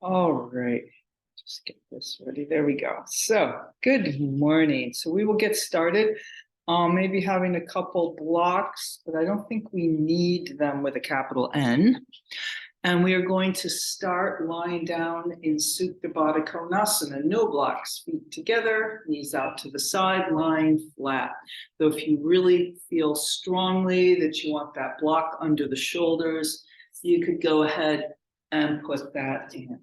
All right, just get this ready. There we go. So, good morning. So we will get started. Maybe having a couple blocks, but I don't think we need them with a capital N. And we are going to start lying down in Supta Baddha Konasana. No blocks, feet together, knees out to the side, lying flat. Though if you really feel strongly that you want that block under the shoulders, you could go ahead and put that in.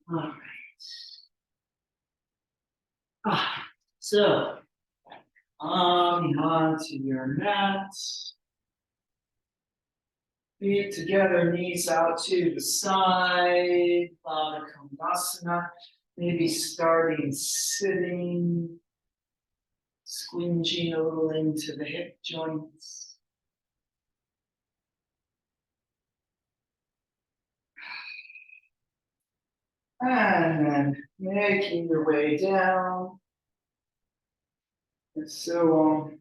All right. So, onto your mat. Feet together, knees out to the side. Baddha Konasana. Maybe starting sitting, squinching a little into the hip joints. And then making your way down. And so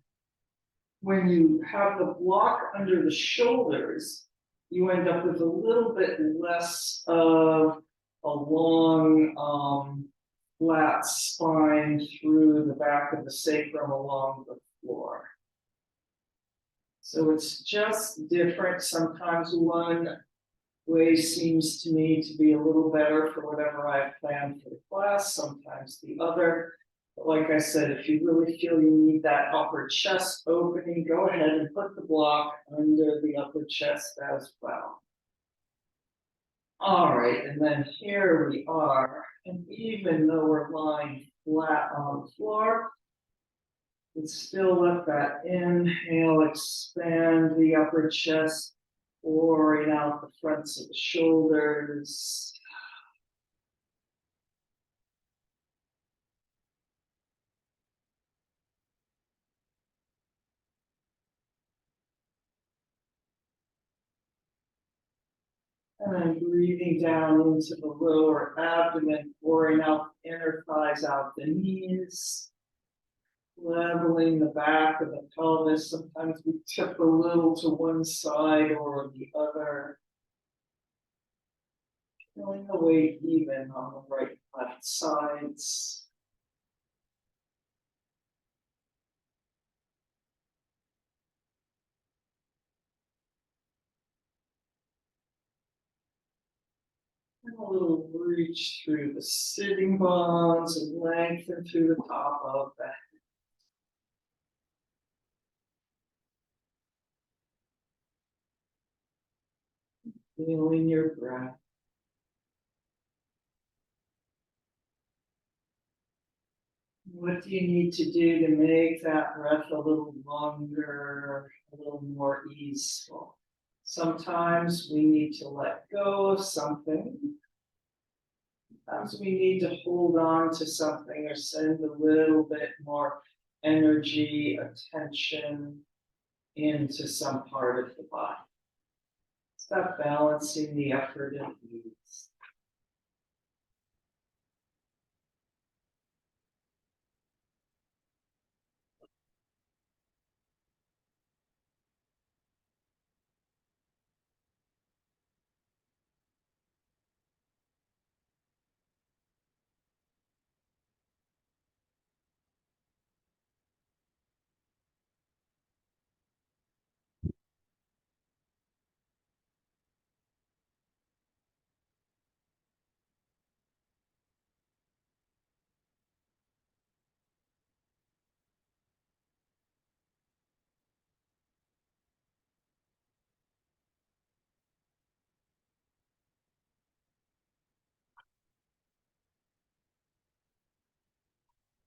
when you have the block under the shoulders, you end up with a little bit less of a long, flat spine through the back of the sacrum along the floor. So it's just different. Sometimes one way seems to me to be a little better for whatever I've planned for the class, sometimes the other. But like I said, if you really feel you need that upper chest opening, go ahead and put the block under the upper chest as well. All right, and then here we are. And even though we're lying flat on the floor, and still let that inhale expand the upper chest, pouring out the fronts of the shoulders. And then breathing down into the lower abdomen, pouring out the inner thighs, out the knees. Leveling the back of the pelvis. Sometimes we tip a little to one side or the other. Feeling the weight even on the right, left sides. And a little reach through the sitting bones and lengthen through the top of the head. Feeling your breath. What do you need to do to make that breath a little longer, a little more easeful? Sometimes we need to let go of something. Sometimes we need to hold on to something or send a little bit more energy, attention into some part of the body. Stop balancing the effort and ease.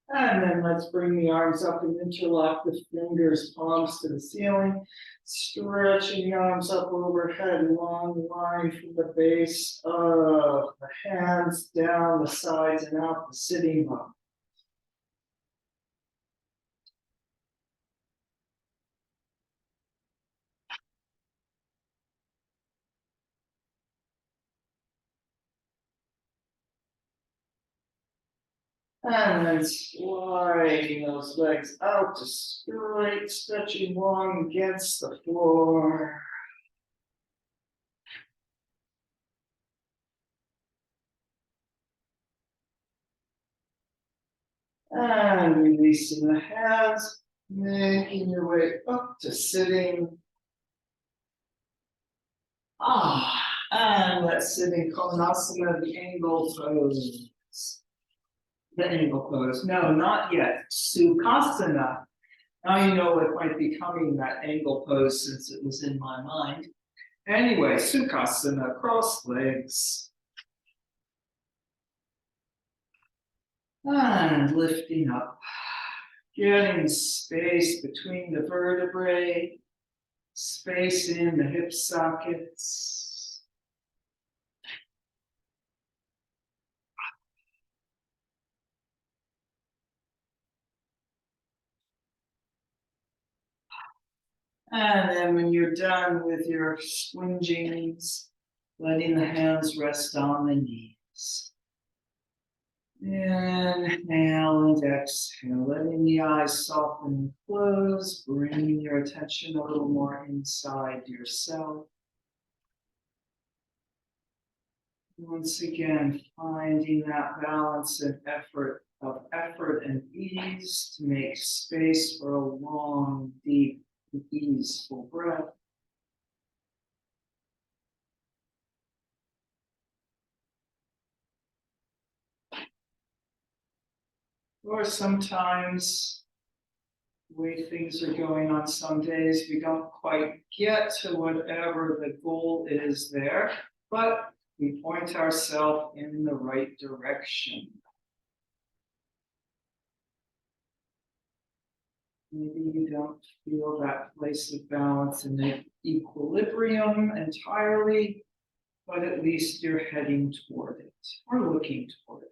And then let's bring the arms up and interlock the fingers, palms to the ceiling. Stretching the arms up overhead, long line from the base of the hands down the sides and out the sitting bone. And then sliding those legs out to straight, stretching long against the floor. And releasing the hands, making your way up to sitting. And let's sit in Konasana, the angle pose. The angle pose. No, not yet. Sukhasana. Now you know what might be coming, that angle pose, since it was in my mind. Anyway, Sukhasana, cross legs. And lifting up. Getting space between the vertebrae. Space in the hip sockets. And then when you're done with your swingings, letting the hands rest on the knees. Inhale and exhale, letting the eyes soften and close, bringing your attention a little more inside yourself. Once again, finding that balance and effort and ease to make space for a long, deep, easeful breath. Or sometimes, the way things are going on some days, we don't quite get to whatever the goal is there, but we point ourselves in the right direction. Maybe you don't feel that place of balance and equilibrium entirely, but at least you're heading toward it or looking toward it.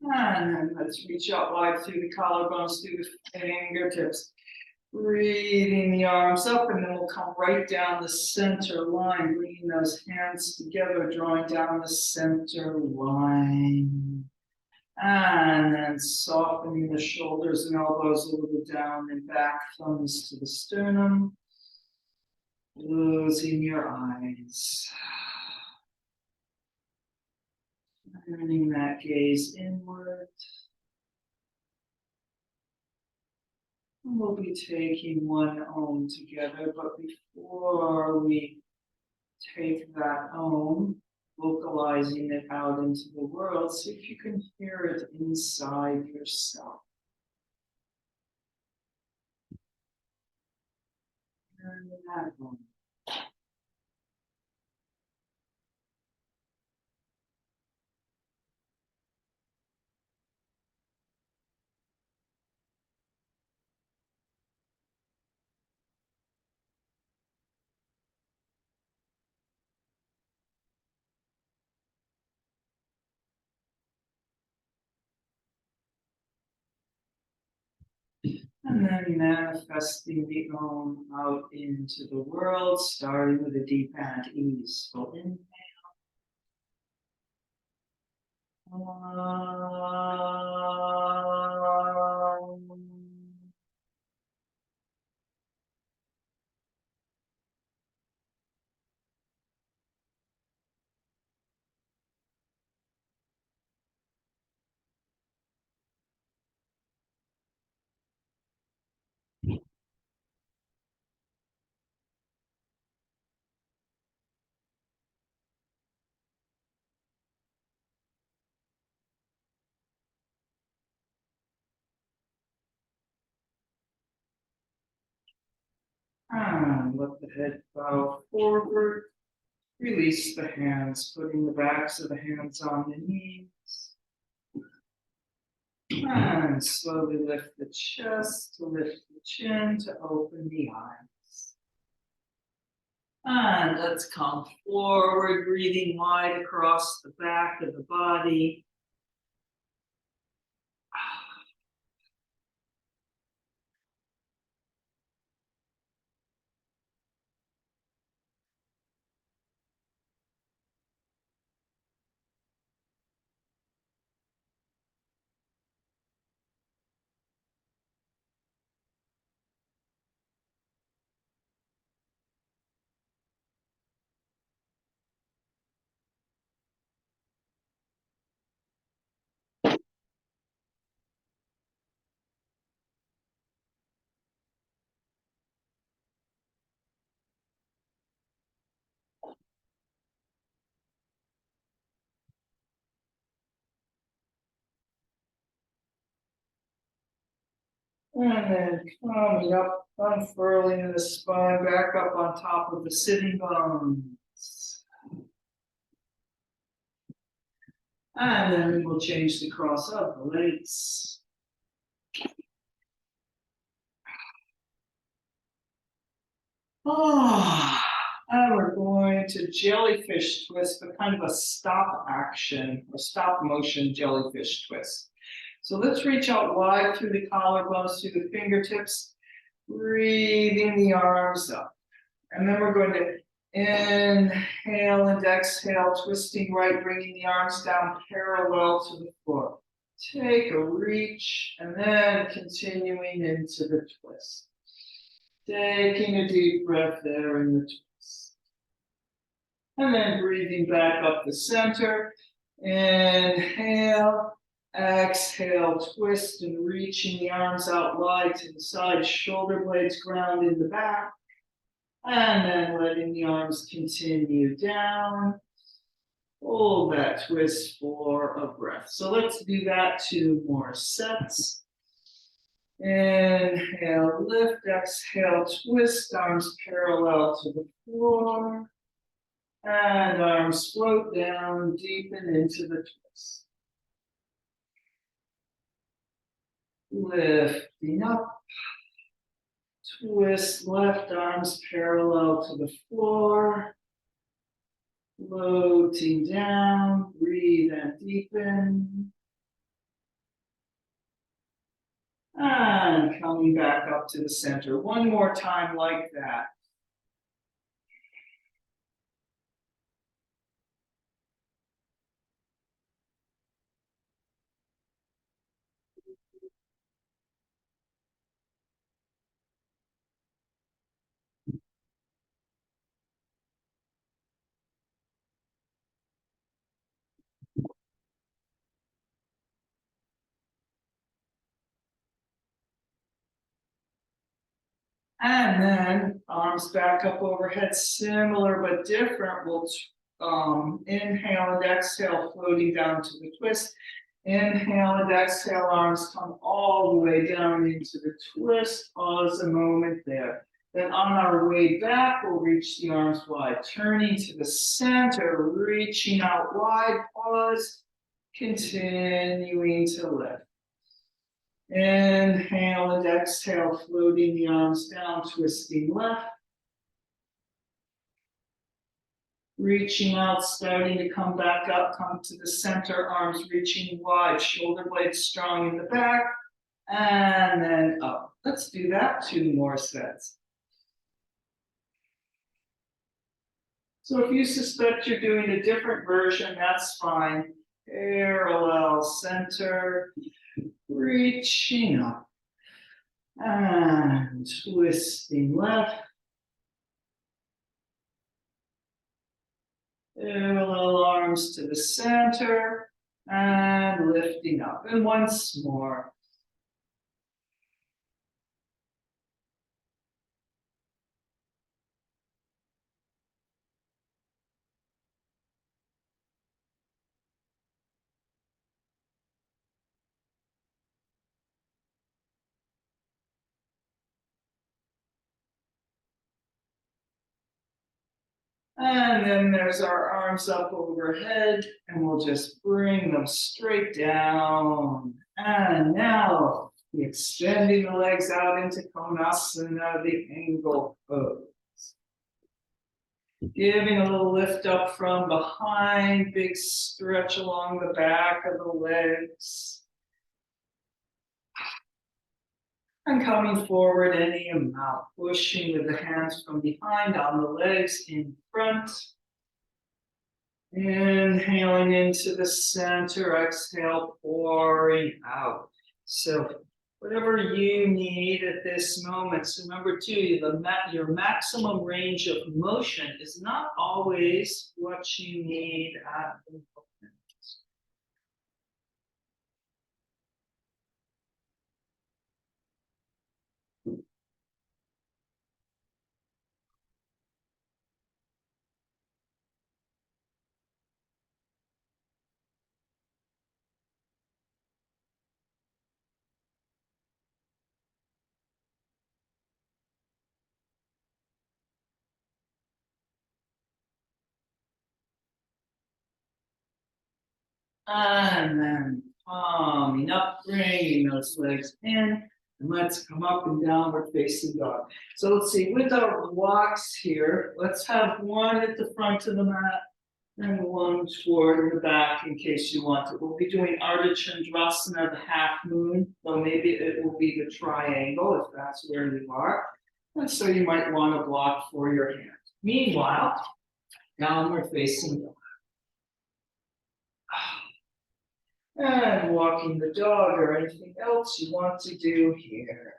And then let's reach out wide through the collarbones, through the fingertips. Breathing the arms up, and then we'll come right down the center line, bringing those hands together, drawing down the center line. And then softening the shoulders and elbows a little down and back, thumbs to the sternum. Closing your eyes. Turning that gaze inward. We'll be taking one Om together, but before we take that Om, vocalizing it out into the world, see if you can hear it inside yourself. Hearing that Om. And then manifesting the Om out into the world, starting with a deep and easeful inhale. And let the head bow forward. Release the hands, putting the backs of the hands on the knees. And slowly lift the chest, to lift the chin, to open the eyes. And let's come forward, breathing wide across the back of the body. And then coming up, unfurling the spine back up on top of the sitting bones. And then we'll change the cross of the legs. And we're going to jellyfish twist, but kind of a stop action or stop motion jellyfish twist. So let's reach out wide through the collarbones, through the fingertips, breathing the arms up. And then we're going to inhale and exhale, twisting right, bringing the arms down parallel to the floor. Take a reach and then continuing into the twist. Taking a deep breath there in the twist. And then breathing back up the center. Inhale, exhale, twist and reaching the arms out wide to the side, shoulder blades ground in the back. And then letting the arms continue down. Hold that twist for a breath. So let's do that 2 more sets. Inhale, lift, exhale, twist, arms parallel to the floor. And arms float down, deepen into the twist. Lifting up. Twist left, arms parallel to the floor. Floating down, breathe and deepen. And coming back up to the center. 1 more time like that. And then arms back up overhead, similar but different. We'll inhale and exhale, floating down to the twist. Inhale and exhale, arms come all the way down into the twist. Pause a moment there. Then on our way back, we'll reach the arms wide, turning to the center, reaching out wide, pause, continuing to lift. Inhale and exhale, floating the arms down, twisting left. Reaching out, starting to come back up, come to the center, arms reaching wide, shoulder blades strong in the back, and then up. Let's do that 2 more sets. So if you suspect you're doing a different version, that's fine. Parallel center, reaching up, and twisting left. Parallel arms to the center and lifting up. And once more. And then there's our arms up overhead, and we'll just bring them straight down. And now extending the legs out into Konasana, the angle pose. Giving a little lift up from behind, big stretch along the back of the legs. And coming forward any amount, pushing with the hands from behind on the legs in front. Inhaling into the center, exhale, pouring out. So whatever you need at this moment. So remember too, your maximum range of motion is not always what you need at the moment. And then coming up, bringing those legs in. And let's come up and downward facing dog. So let's see, with our blocks here, let's have one at the front of the mat and one toward the back in case you want it. We'll be doing Ardha Chandrasana, the half moon, so maybe it will be the triangle if that's where you are. And so you might want a block for your hand. Meanwhile, downward facing dog. And walking the dog or anything else you want to do here.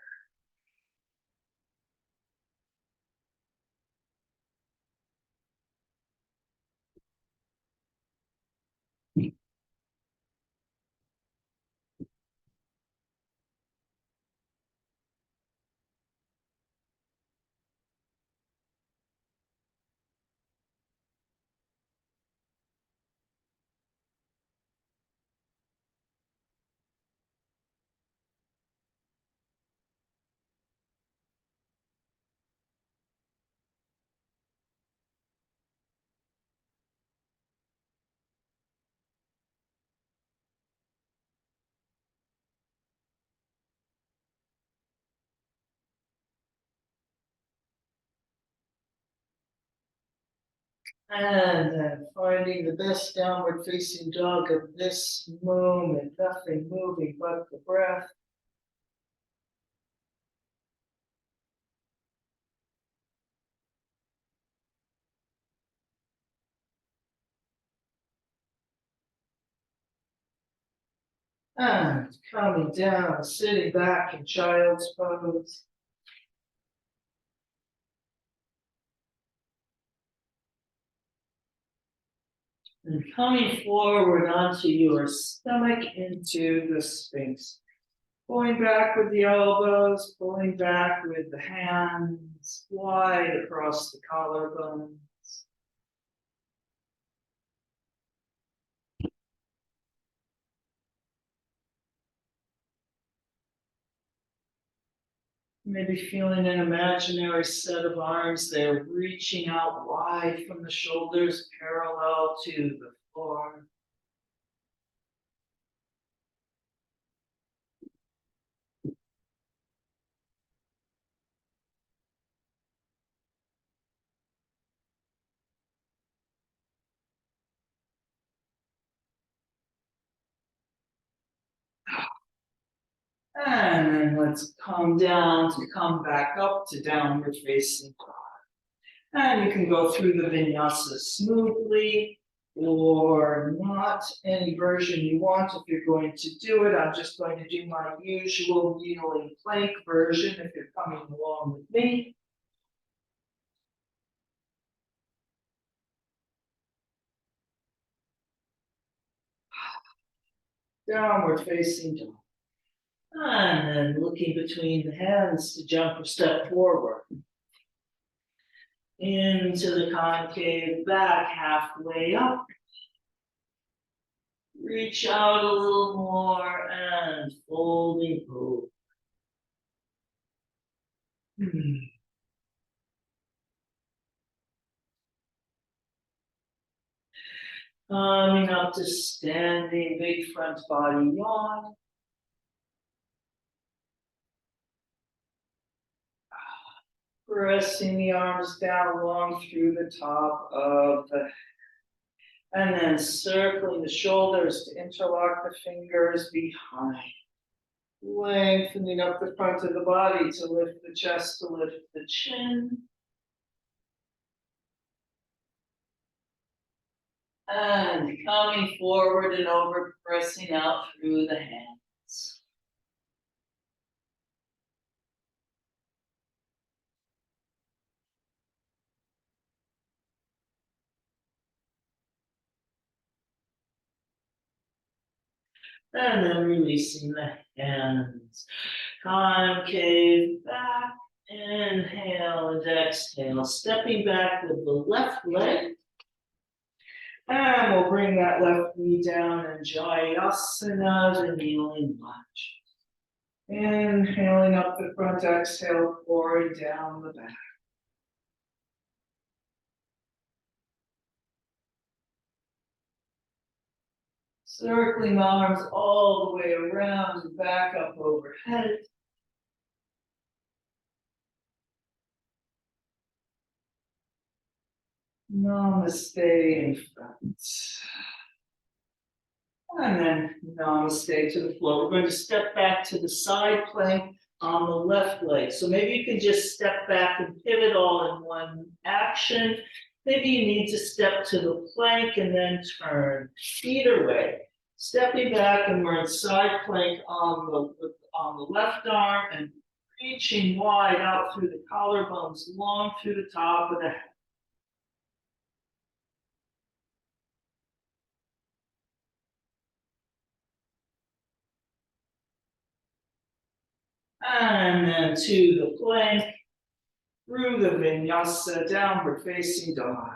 And then finding the best downward facing dog of this moment, nothing moving but the breath. And coming down, sitting back in child's pose. And coming forward onto your stomach into the Sphinx. Pulling back with the elbows, pulling back with the hands, wide across the collarbones. Maybe feeling an imaginary set of arms there, reaching out wide from the shoulders, parallel to the floor. And then let's come down to come back up to downward facing dog. And you can go through the vinyasa smoothly or not, any version you want. If you're going to do it, I'm just going to do my usual kneeling plank version if you're coming along with me. Downward facing dog. And then looking between the hands to jump a step forward. Into the concave back, halfway up. Reach out a little more and folding over. Coming up to standing, big front body yawn. Pressing the arms down long through the top of the head. And then circling the shoulders to interlock the fingers behind. Lengthening up the front of the body to lift the chest, to lift the chin. And coming forward and over, pressing out through the hands. And then releasing the hands. Concave back. Inhale and exhale. Stepping back with the left leg. And we'll bring that left knee down in Jayasana, the kneeling lunge. Inhaling up the front, exhale, pouring down the back. Circling the arms all the way around and back up overhead. Namaste in front. And then namaste to the floor. We're going to step back to the side plank on the left leg. So maybe you can just step back and pivot all in one action. Maybe you need to step to the plank and then turn. Either way, stepping back and we're in side plank on the left arm and reaching wide out through the collarbones, long through the top of the head. And then to the plank, through the vinyasa, downward facing dog.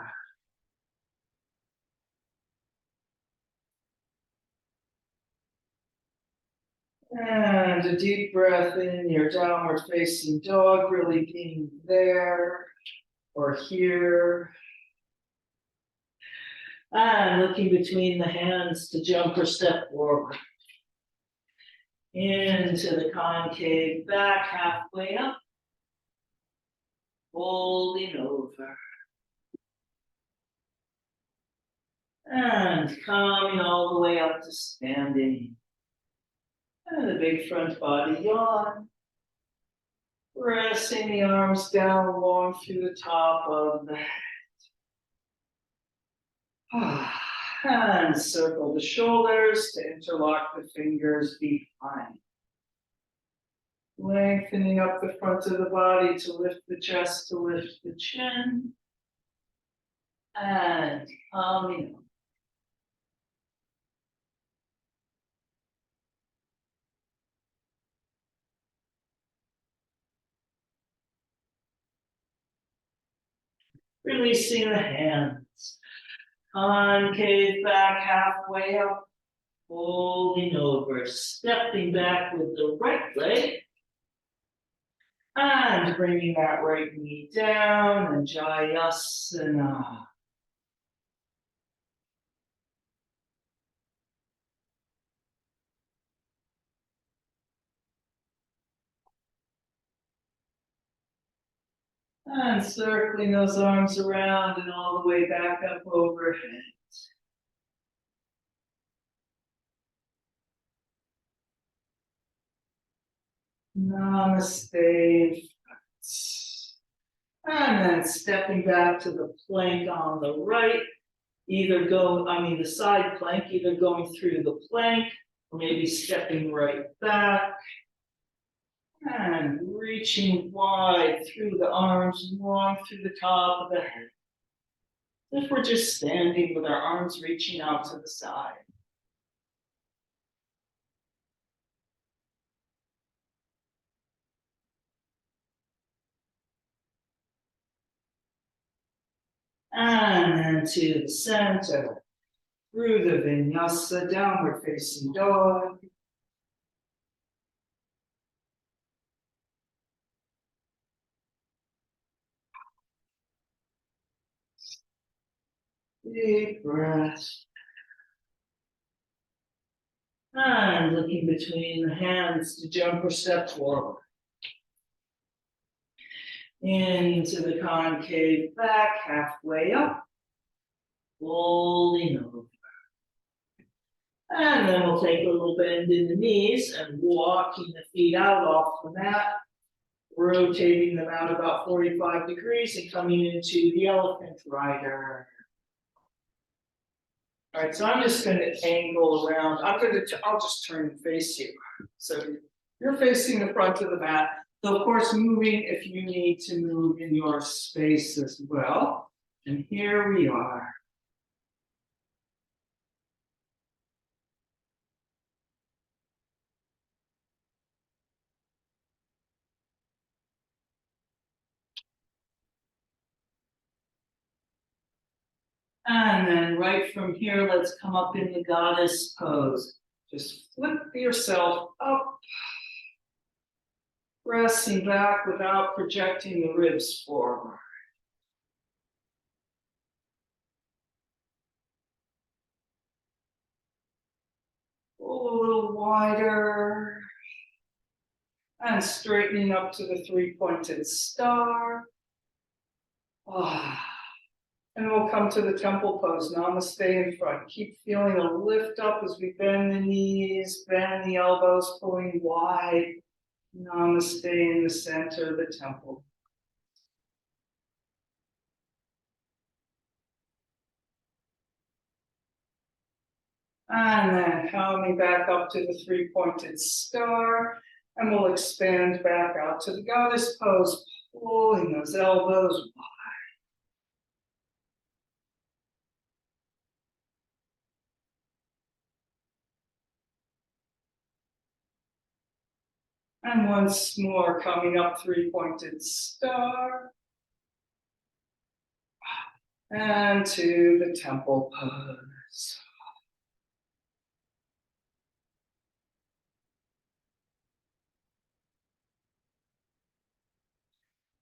And a deep breath in your downward facing dog, really being there or here. And looking between the hands to jump or step forward. Into the concave back, halfway up. Folding over. And coming all the way up to standing. And the big front body yawn. Pressing the arms down long through the top of the head. And circle the shoulders to interlock the fingers behind. Lengthening up the front of the body to lift the chest, to lift the chin. And coming up. Releasing the hands. Concave back, halfway up. Folding over. Stepping back with the right leg. And bringing that right knee down. And Jayasana. And circling those arms around and all the way back up overhead. Namaste. And then stepping back to the plank on the right. The side plank, either going through the plank or maybe stepping right back. And reaching wide through the arms, long through the top of the head. If we're just standing with our arms reaching out to the side. And then to the center, through the vinyasa, downward facing dog. Deep breath. And looking between the hands to jump or step forward. Into the concave back, halfway up. Folding over. And then we'll take a little bend in the knees and walking the feet out off the mat. Rotating them out about 45 degrees and coming into the elephant rider. All right, so I'm just going to angle around. I'll just turn and face you. So you're facing the front of the mat. So of course, moving if you need to move in your space as well. And here we are. And then right from here, let's come up in the goddess pose. Just flip yourself up. Pressing back without projecting the ribs forward. Pull a little wider. And straightening up to the three-pointed star. And we'll come to the temple pose, Namaste in front. Keep feeling a lift up as we bend the knees, bend the elbows, pulling wide. Namaste in the center of the temple. And then coming back up to the three-pointed star. And we'll expand back out to the goddess pose, pulling those elbows wide. And once more, coming up three-pointed star. And to the temple pose.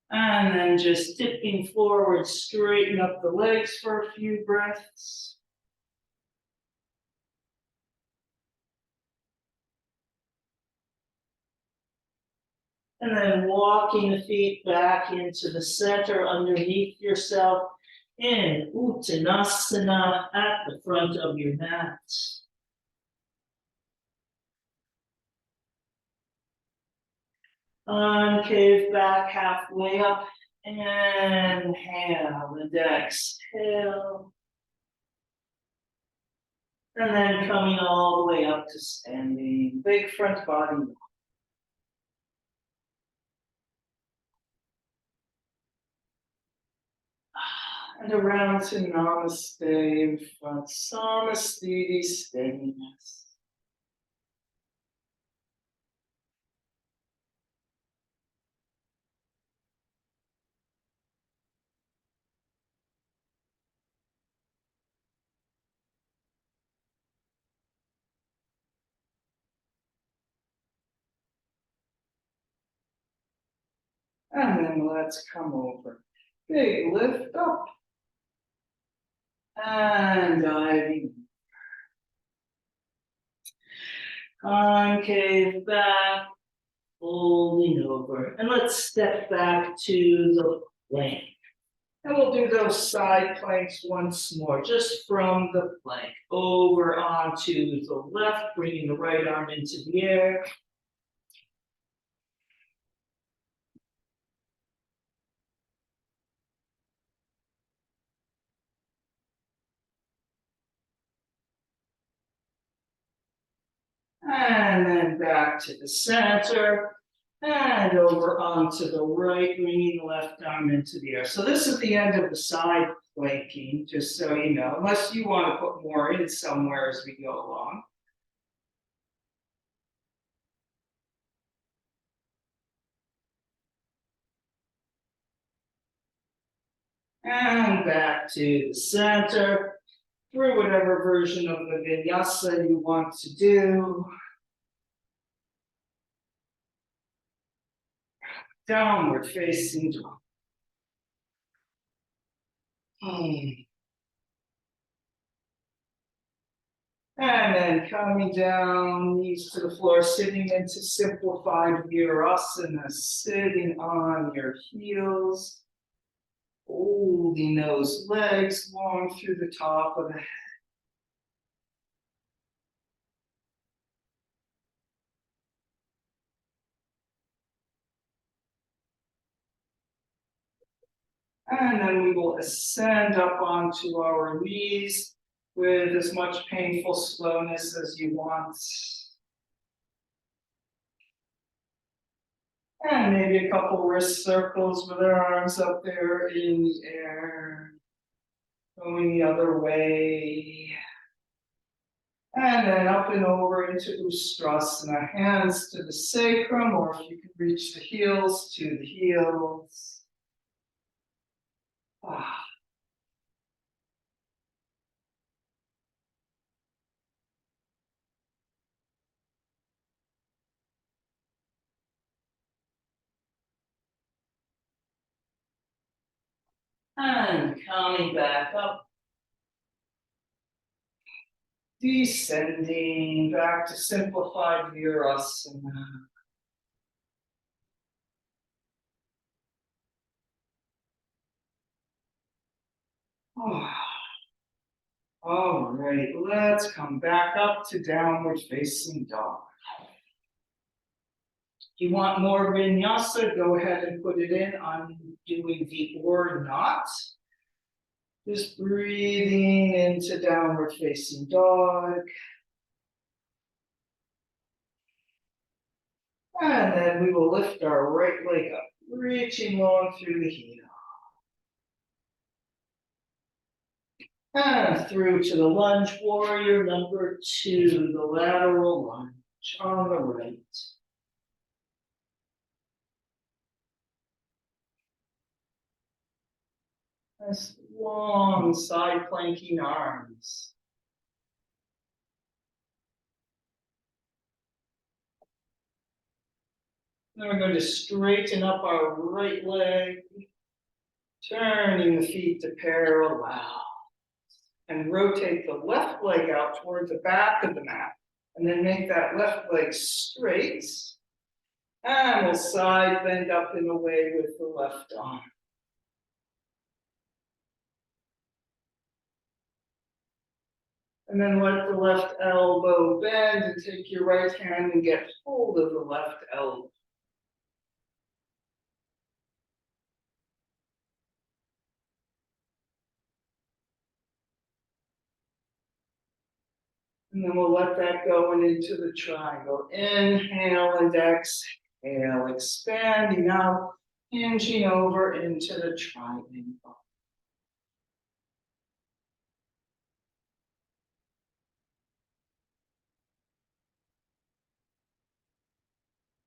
And then just dipping forward, straighten up the legs for a few breaths. And then walking the feet back into the center underneath yourself in Uttanasana at the front of your mat. Concave back halfway up. Inhale and exhale. And then coming all the way up to standing. Big front body. And around to Namaste in front. Samasthiti steadiness. And then let's come over. Big lift up. And diving. Concave back. Folding over. And let's step back to the plank. And we'll do those side planks once more, just from the plank. Over onto the left, bringing the right arm into the air. And then back to the center. And over onto the right, bringing the left arm into the air. So this is the end of the side planking, just so you know, unless you want to put more in somewhere as we go along. And back to the center, through whatever version of the vinyasa you want to do. Downward facing dog. And then coming down, knees to the floor, sitting into simplified virasana, sitting on your heels, holding those legs long through the top of the head. And then we will ascend up onto our knees with as much painful slowness as you want. And maybe a couple wrist circles with our arms up there in the air. Going the other way. And then up and over into Ustrasana. Hands to the sacrum, or if you can reach the heels, to the heels. And coming back up. Descending back to simplified virasana. Oh. All right, let's come back up to downward facing dog. If you want more vinyasa, go ahead and put it in. I'm doing the or not. Just breathing into downward facing dog. And then we will lift our right leg up, reaching long through the heel. And through to the lunge warrior number 2, the lateral lunge on the right. Nice long side planking arms. Then we're going to straighten up our right leg, turning the feet to parallel. And rotate the left leg out toward the back of the mat. And then make that left leg straight. And we'll side bend up and away with the left arm. And then let the left elbow bend and take your right hand and get hold of the left elbow. And then we'll let that go and into the triangle. Inhale and exhale, expanding out, hinging over into the triangle.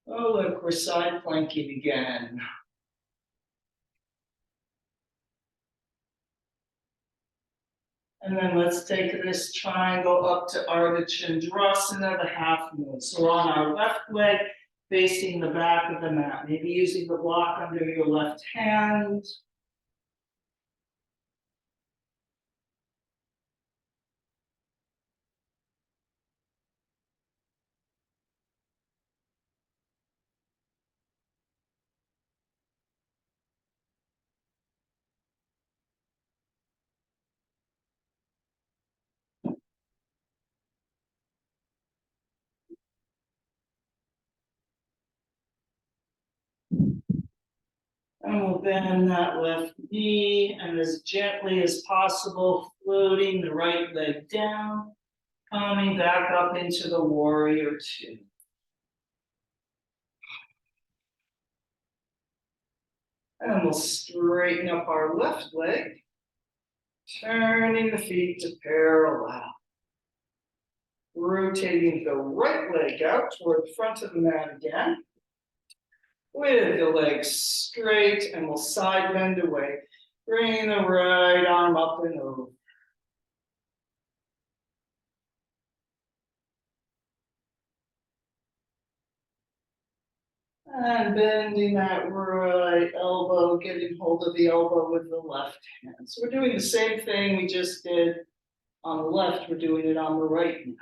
Oh, look, we're side planking again. And then let's take this triangle up to Ardha Chandrasana, the half moon. So on our left leg, facing the back of the mat, maybe using the block under your left hand. And we'll bend that left knee and as gently as possible, floating the right leg down, coming back up into the warrior 2. And we'll straighten up our left leg, turning the feet to parallel. Rotating the right leg out toward the front of the mat again. With the legs straight, and we'll side bend away. Bring the right arm up and over. And bending that right elbow, getting hold of the elbow with the left hand. So we're doing the same thing we just did on the left, we're doing it on the right now.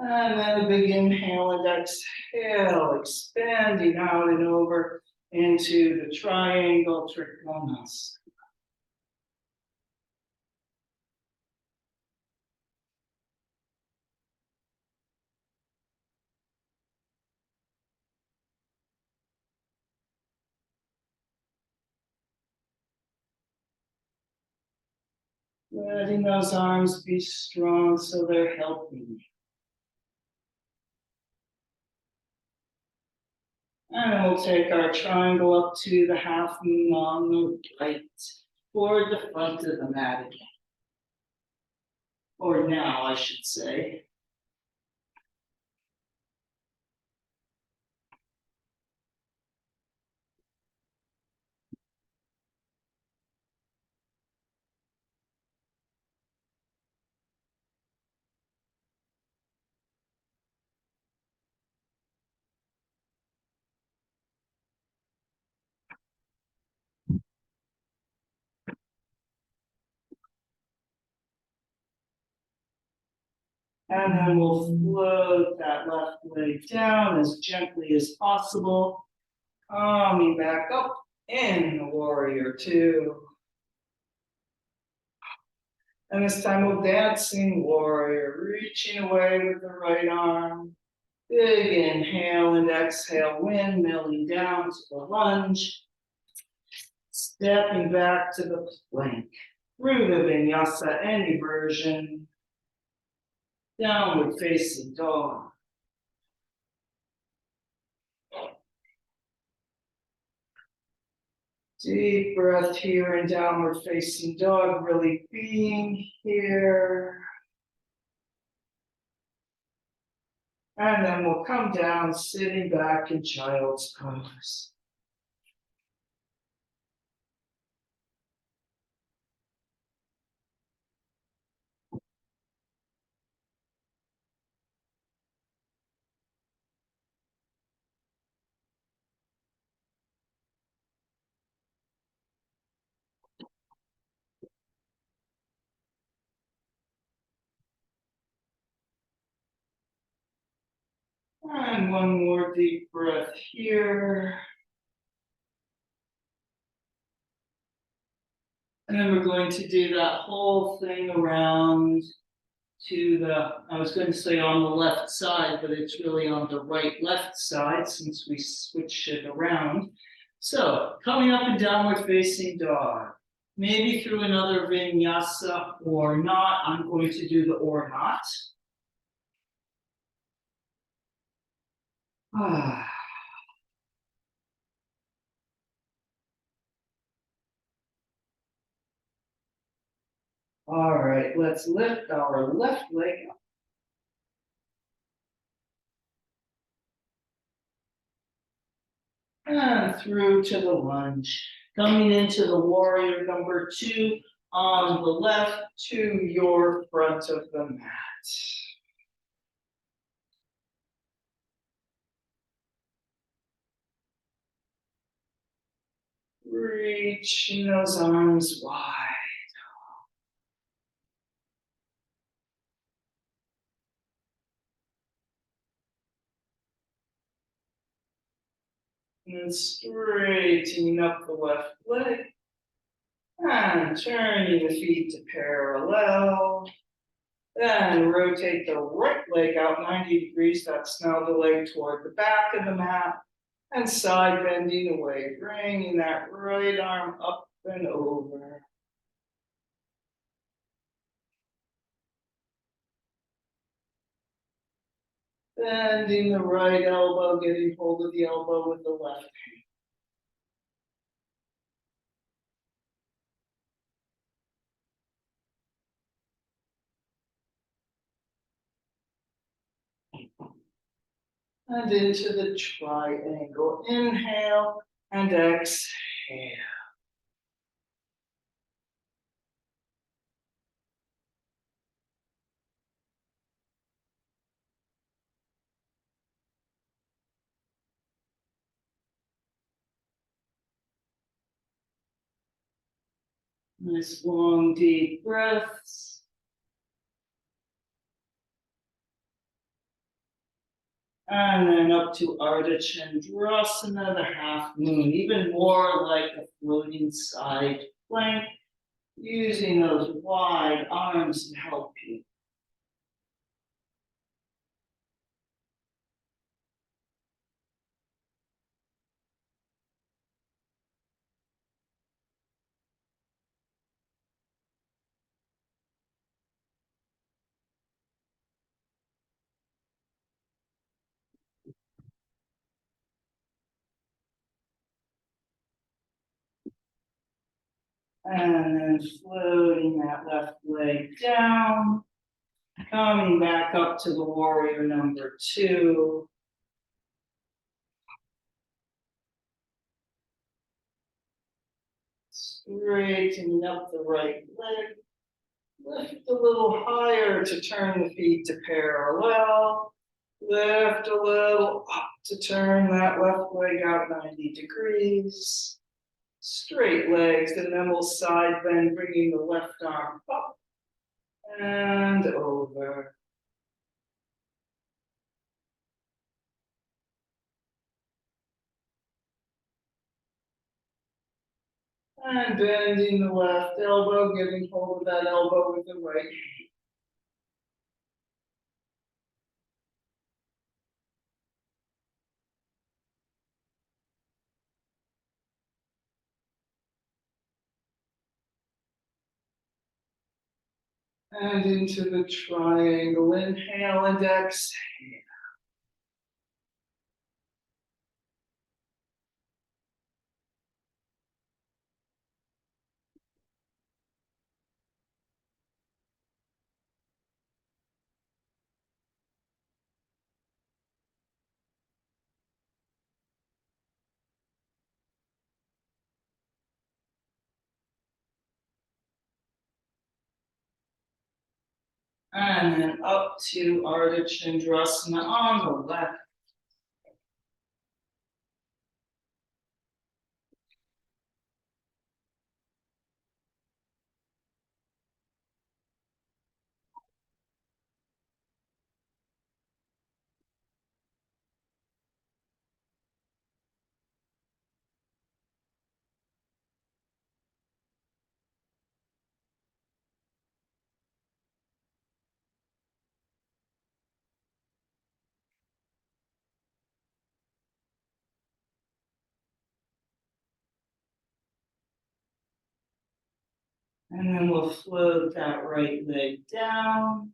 And then a big inhale and exhale, expanding out and over into the triangle trikonasana. Letting those arms be strong so they're healthy. And we'll take our triangle up to the half moon on the right, toward the front of the mat again. Or now, I should say. And then we'll float that left leg down as gently as possible. Coming back up in the warrior two. And this time we'll dancing warrior, reaching away with the right arm. Big inhale and exhale, windmilling down to the lunge. Stepping back to the plank. Through the vinyasa, any version. Downward facing dog. Deep breath here in downward facing dog, really being here. And then we'll come down, sitting back in child's pose. And one more deep breath here. And then we're going to do that whole thing around to the, I was going to say on the left side, but it's really on the right left side since we switched it around. So coming up in downward facing dog, maybe through another vinyasa or not. I'm going to do the or not. All right, let's lift our left leg up. And through to the lunge. Coming into the warrior number two on the left to your front of the mat. Reaching those arms wide. And straightening up the left leg. And turning the feet to parallel. Then rotate the right leg out 90 degrees. That's now the leg toward the back of the mat. And side bending away, bringing that right arm up and over. Bending the right elbow, getting hold of the elbow with the left hand. And into the triangle. Inhale and exhale. Nice long deep breaths. And then up to Ardha Chandrasana, the half moon, even more like a floating side plank, using those wide arms to help you. And then floating that left leg down, coming back up to the warrior number two. Straightening up the right leg. Lift a little higher to turn the feet to parallel. Lift a little up to turn that left leg out 90 degrees. Straight legs, and then we'll side bend, bringing the left arm up and over. And bending the left elbow, getting hold of that elbow with the right. And into the triangle. Inhale and exhale. And then up to Ardha Chandrasana on the left. And then we'll float that right leg down.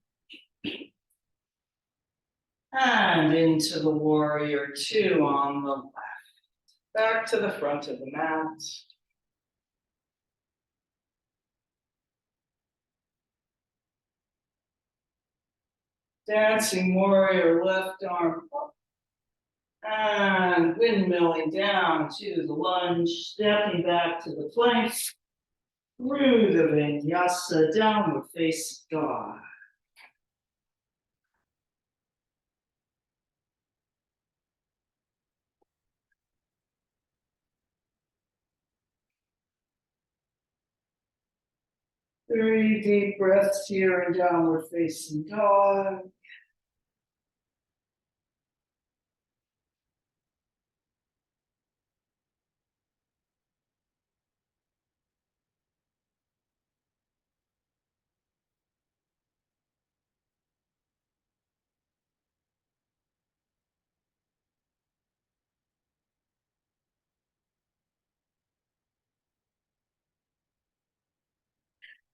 And into the warrior two on the left. Back to the front of the mat. Dancing warrior, left arm up. And windmilling down to the lunge, stepping back to the planks. Through the vinyasa, downward facing dog. Three deep breaths here in downward facing dog.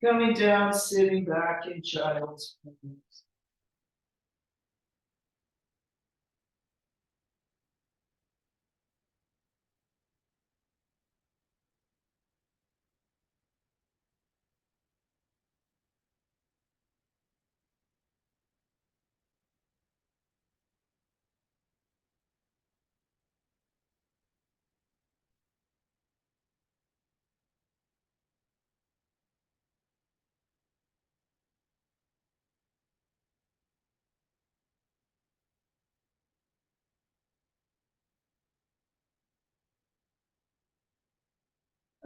Coming down, sitting back in child's pose.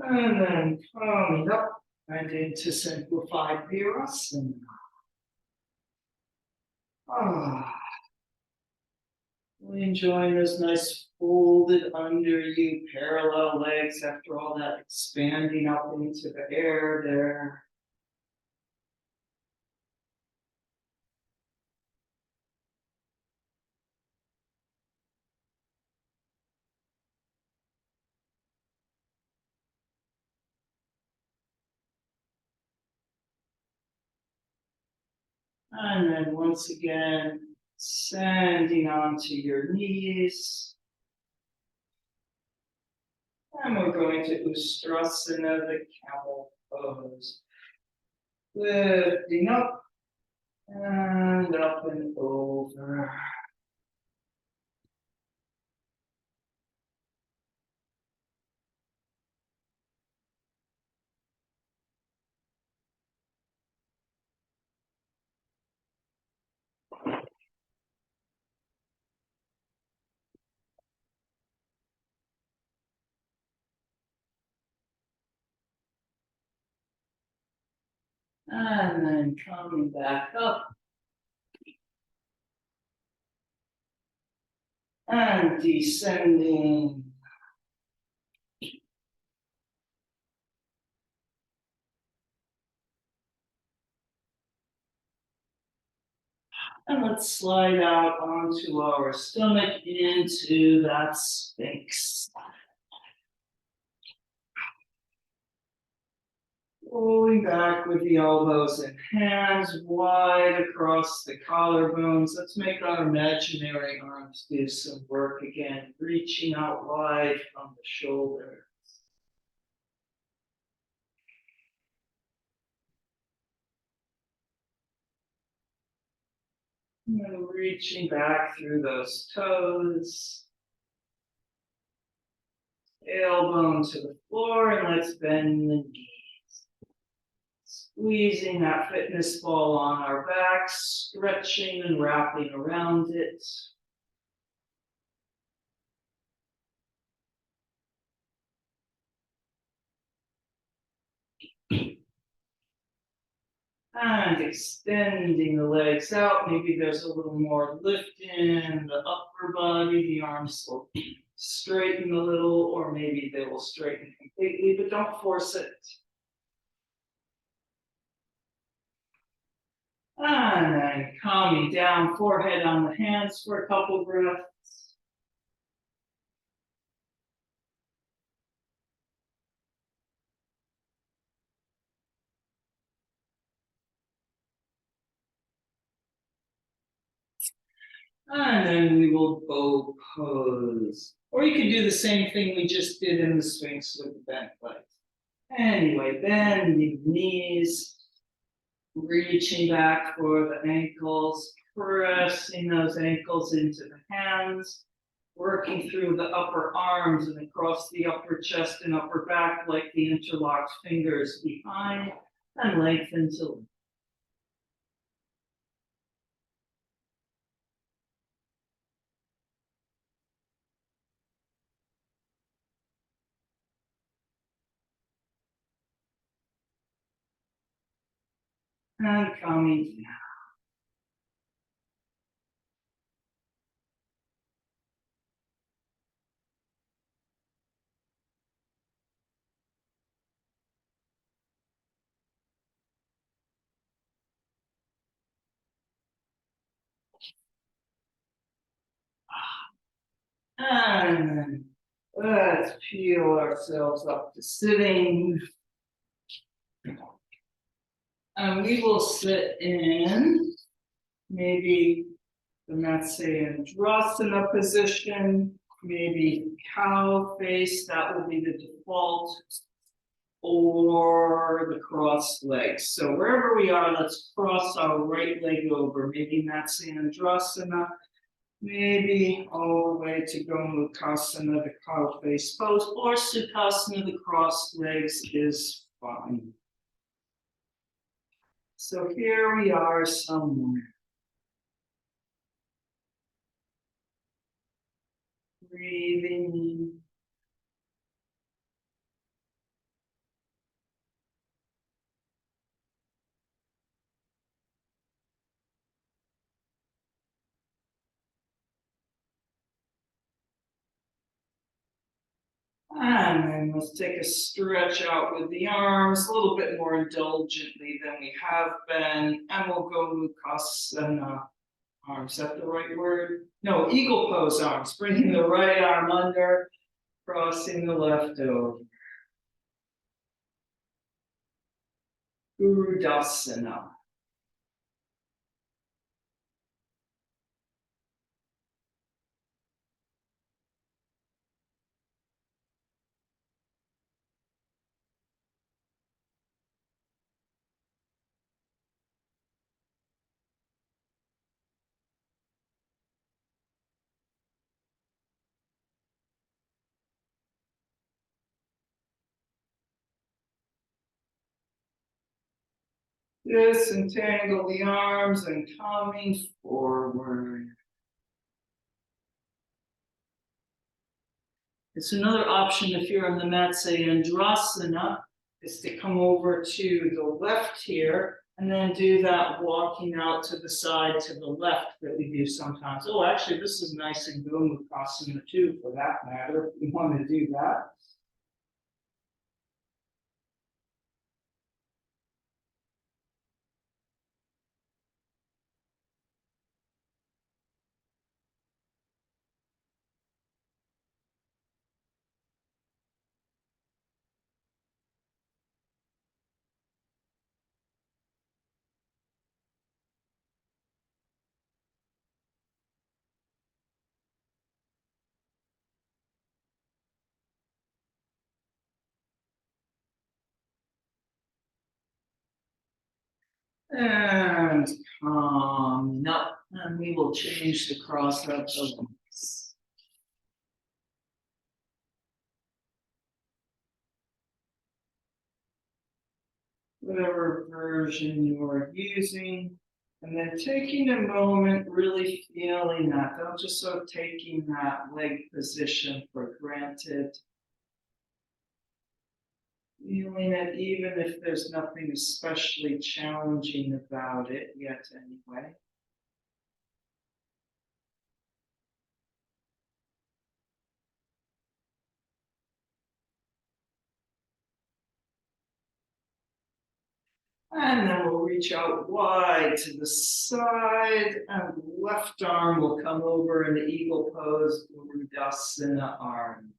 And then coming up and into simplified virasana. Ah, really enjoying those nice folded under you parallel legs after all that expanding up into the air there. And then once again, sending onto your knees. And we're going to Ustrasana, the camel pose. Lifting up and up and over. And then coming back up. And descending. And let's slide out onto our stomach into that Sphinx. Rolling back with the elbows and hands wide across the collarbones. Let's make our imaginary arms do some work again, reaching out wide from the shoulder. And reaching back through those toes. Tailbone to the floor, and let's bend the knees. Squeezing that fitness ball on our backs, stretching and wrapping around it. And extending the legs out. Maybe there's a little more lift in the upper body. The arms will straighten a little, or maybe they will straighten completely, but don't force it. And then calming down, forehead on the hands for a couple breaths. And then we will bow pose. Or you can do the same thing we just did in the Sphinx with the bent legs. Anyway, bending knees, reaching back for the ankles, pressing those ankles into the hands, working through the upper arms and across the upper chest and upper back like the interlocked fingers behind, and lengthen to and coming down. And then let's peel ourselves up to sitting. And we will sit in maybe the Matsyasana position, maybe cow face, that will be the default, or the crossed legs. So wherever we are, let's cross our right leg over, maybe Matsyasana, maybe all the way to Gomukhasana, the cow face pose, or Sukhasana, the crossed legs is fine. So here we are somewhere. Breathing. And then let's take a stretch out with the arms, a little bit more indulgently than we have been. And we'll go Mukhasana arms. Is that the right word? No, eagle pose arms. Bringing the right arm under, crossing the left over. Urudasana. Disentangle the arms and coming forward. It's another option if you're in the Matsyasana, is to come over to the left here and then do that walking out to the side to the left that we do sometimes. Oh, actually, this is nice in Gomukhasana too, for that matter, if we want to do that. And calm up, and we will change the cross of the legs. Whatever version you're using, and then taking a moment, really feeling that. Don't just sort of taking that leg position for granted. Feeling it even if there's nothing especially challenging about it yet anyway. And then we'll reach out wide to the side, and the left arm will come over in the eagle pose, Urudasana arms.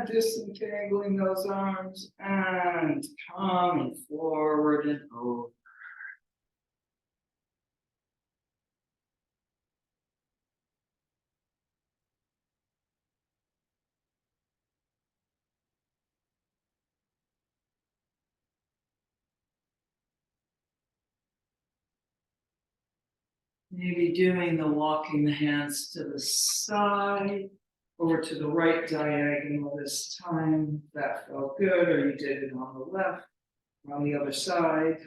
Disentangling those arms and coming forward and over. Maybe doing the walking the hands to the side or to the right diagonal this time. That felt good, or you did it on the left, on the other side.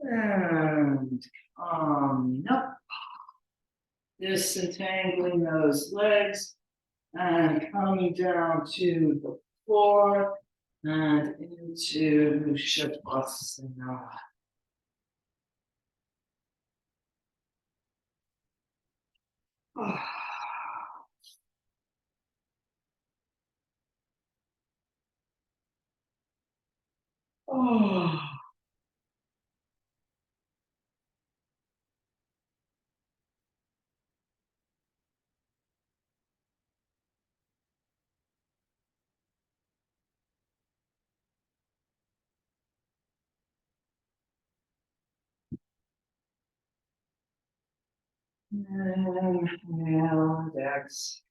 And up, disentangling those legs and coming down to the floor and into Shavasana. Oh. Inhale and exhale.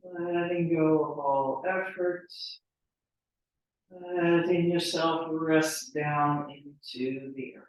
Letting go of all effort. Letting yourself rest down into the earth.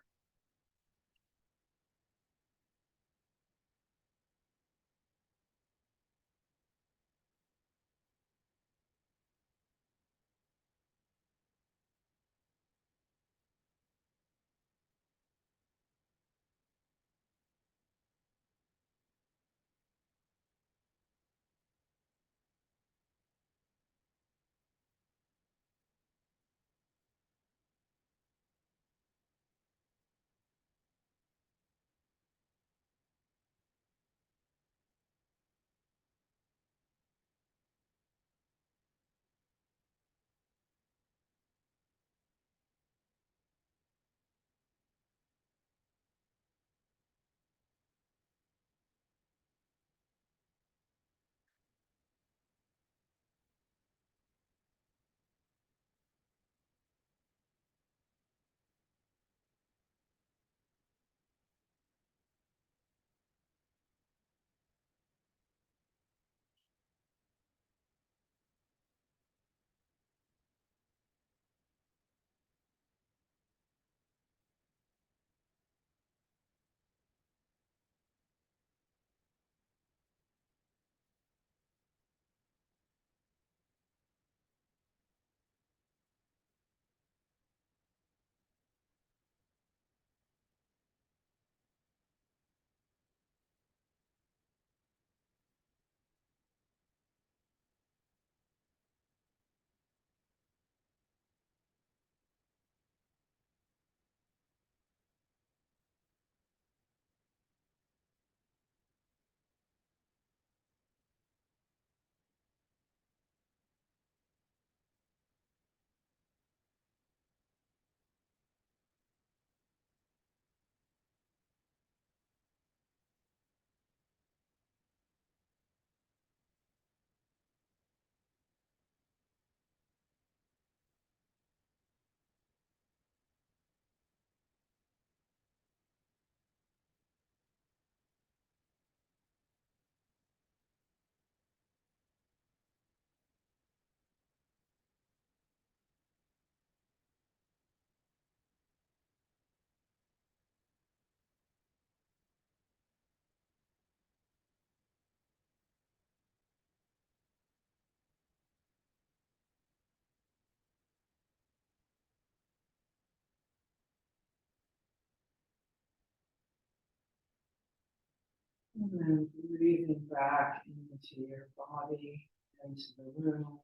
And then breathing back into your body, into the room,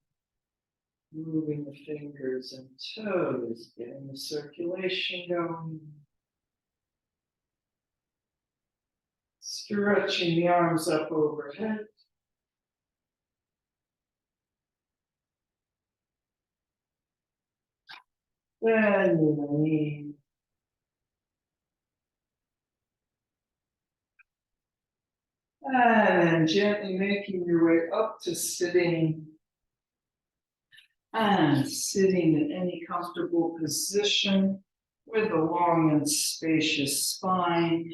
moving the fingers and toes, getting the circulation going. Stretching the arms up overhead. Bending the knees. And gently making your way up to sitting. And sitting in any comfortable position with a long and spacious spine.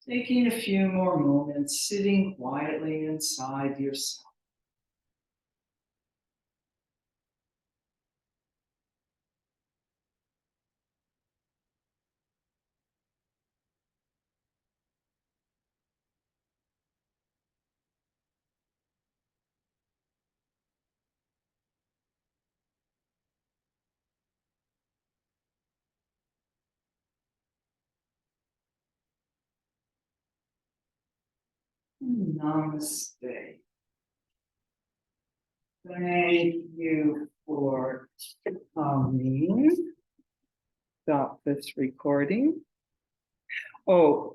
Taking a few more moments sitting quietly inside yourself. Namaste. Thank you for coming. Stop this recording. Oh,